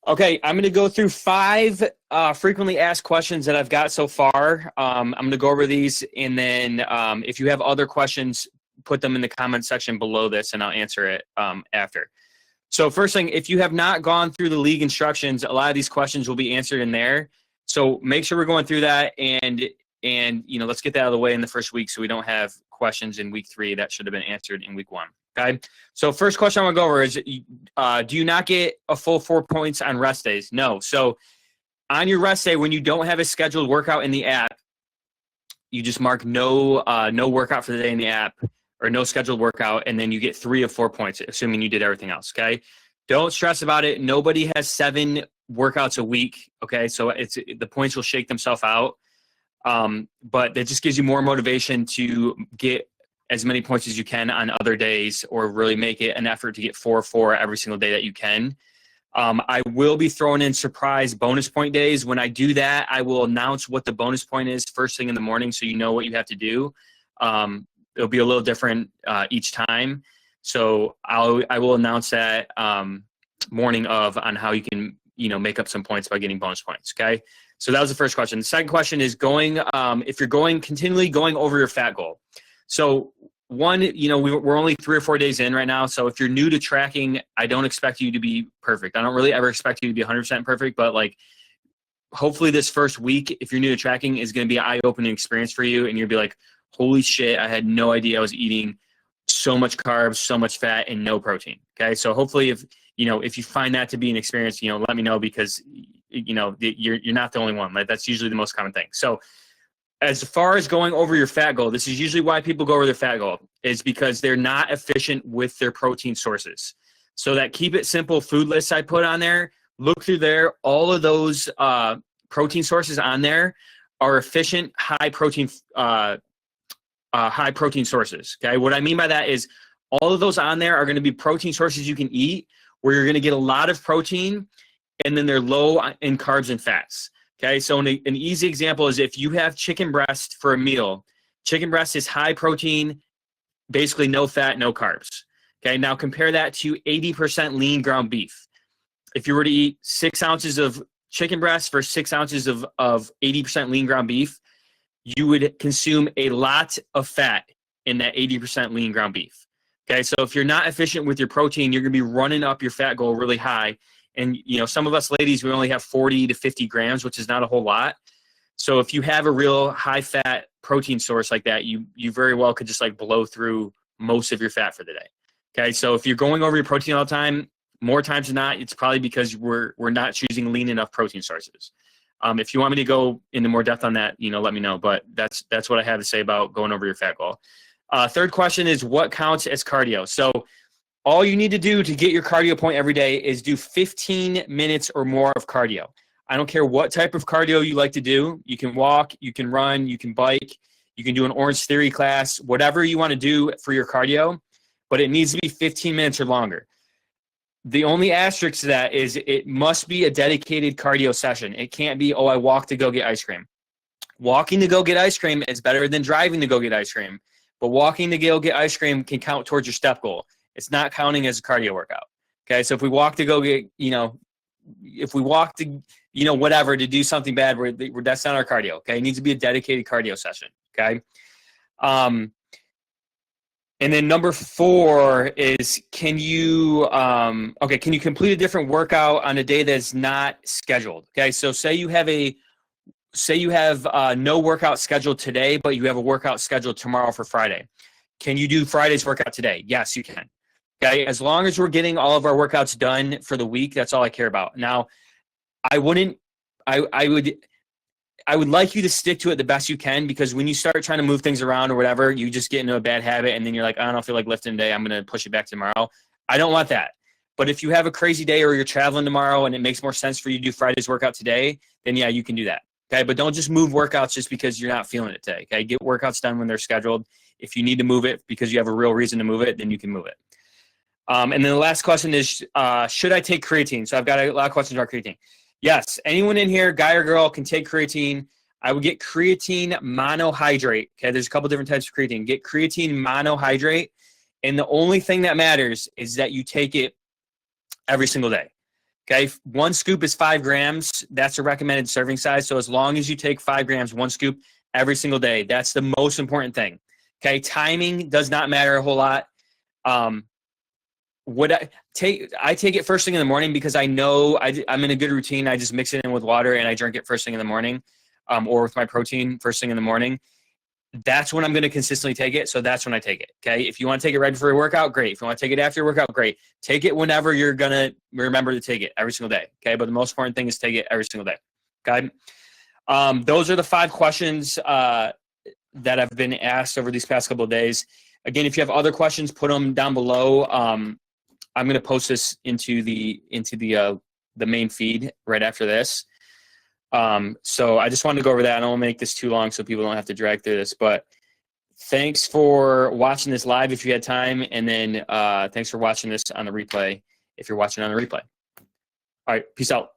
Okay, I'm going to go through 5 frequently asked questions that I've got so far. I'm going to go over these, and then if you have other questions, put them in the comment section below this, and I'll answer it after. So first thing, if you have not gone through the league instructions, a lot of these questions will be answered in there. So make sure we're going through that, and let's get that out of the way in the first week so we don't have questions in week 3 that should have been answered in week 1. Okay. So first question I want to go over is, do you not get a full 4 points on rest days? No. So on your rest day, when you don't have a scheduled workout in the app, you just mark no workout for the day in the app, or no scheduled workout, and then you get 3 of 4 points, assuming you did everything else. Okay. Don't stress about it. Nobody has 7 workouts a week. Okay. So the points will shake themselves out. But it just gives you more motivation to get as many points as you can on other days, or really make it an effort to get 4 every single day that you can. I will be throwing in surprise bonus point days. When I do that, I will announce what the bonus point is first thing in the morning, so you know what you have to do. It'll be a little different each time. So I will announce that morning on how you can make up some points by getting bonus points. Okay. So that was the first question. The second question is if you're continually going over your fat goal. So one, we're only 3 or 4 days in right now. So if you're new to tracking, I don't expect you to be perfect. I don't really ever expect you to be 100% perfect, but hopefully this first week, if you're new to tracking, is going to be an eye-opening experience for you. And you'll be like, holy shit, I had no idea I was eating so much carbs, so much fat, and no protein. Okay. So hopefully if you find that to be an experience, let me know, because you're not the only one. That's usually the most common thing. So as far as going over your fat goal, this is usually why people go over their fat goal, is because they're not efficient with their protein sources. So that Keep It Simple food list I put on there, look through there. All of those protein sources on there are efficient, high protein sources. Okay. What I mean by that is all of those on there are going to be protein sources you can eat, where you're going to get a lot of protein, and then they're low in carbs and fats. Okay, so an easy example is if you have chicken breast for a meal. Chicken breast is high protein, basically no fat, no carbs. Okay, now compare that to 80% lean ground beef. If you were to eat 6 ounces of chicken breast for 6 ounces of 80% lean ground beef, you would consume a lot of fat in that 80% lean ground beef. Okay, so if you're not efficient with your protein, you're going to be running up your fat goal really high. And, some of us ladies, we only have 40 to 50 grams, which is not a whole lot. So if you have a real high fat protein source like that, you very well could just blow through most of your fat for the day. Okay. So if you're going over your protein all the time, more times than not, it's probably because we're not choosing lean enough protein sources. If you want me to go into more depth on that, let me know, but that's what I have to say about going over your fat goal. Third question is, what counts as cardio? So all you need to do to get your cardio point every day is do 15 minutes or more of cardio. I don't care what type of cardio you like to do. You can walk, you can run, you can bike, you can do an Orange Theory class, whatever you want to do for your cardio, but it needs to be 15 minutes or longer. The only asterisk to that is it must be a dedicated cardio session. It can't be, I walk to go get ice cream. Walking to go get ice cream is better than driving to go get ice cream, but walking to go get ice cream can count towards your step goal. It's not counting as a cardio workout. Okay. So if we walk to go get, if we walk to, whatever, to do something bad, that's not our cardio. Okay. It needs to be a dedicated cardio session. Okay. And then number 4 is, can you complete a different workout on a day that's not scheduled? Okay. So say you have no workout scheduled today, but you have a workout scheduled tomorrow for Friday. Can you do Friday's workout today? Yes, you can. Okay, as long as we're getting all of our workouts done for the week, that's all I care about. Now, I would like you to stick to it the best you can, because when you start trying to move things around or whatever, you just get into a bad habit, and then you're like, I don't feel like lifting today, I'm going to push it back to tomorrow. I don't want that. But if you have a crazy day or you're traveling tomorrow and it makes more sense for you to do Friday's workout today, then yeah, you can do that. Okay, but don't just move workouts just because you're not feeling it today. Okay, get workouts done when they're scheduled. If you need to move it because you have a real reason to move it, then you can move it. And then the last question is, should I take creatine? So I've got a lot of questions about creatine. Yes, anyone in here, guy or girl, can take creatine. I would get creatine monohydrate. Okay, there's a couple different types of creatine. Get creatine monohydrate, and the only thing that matters is that you take it every single day. Okay, 1 scoop is 5 grams. That's a recommended serving size. So as long as you take 5 grams, 1 scoop every single day, that's the most important thing. Okay, timing does not matter a whole lot. What I take it first thing in the morning because I know I'm in a good routine. I just mix it in with water and I drink it first thing in the morning, or with my protein first thing in the morning. That's when I'm going to consistently take it. So that's when I take it. Okay. If you want to take it right before your workout, great. If you want to take it after your workout, great. Take it whenever you're going to remember to take it every single day. Okay. But the most important thing is take it every single day. Okay. Those are the 5 questions that have been asked over these past couple of days. Again, if you have other questions, put them down below. I'm going to post this into the main feed right after this. So I just wanted to go over that. I don't want to make this too long so people don't have to drag through this, but thanks for watching this live if you had time. And then thanks for watching this on the replay if you're watching on the replay. All right. Peace out.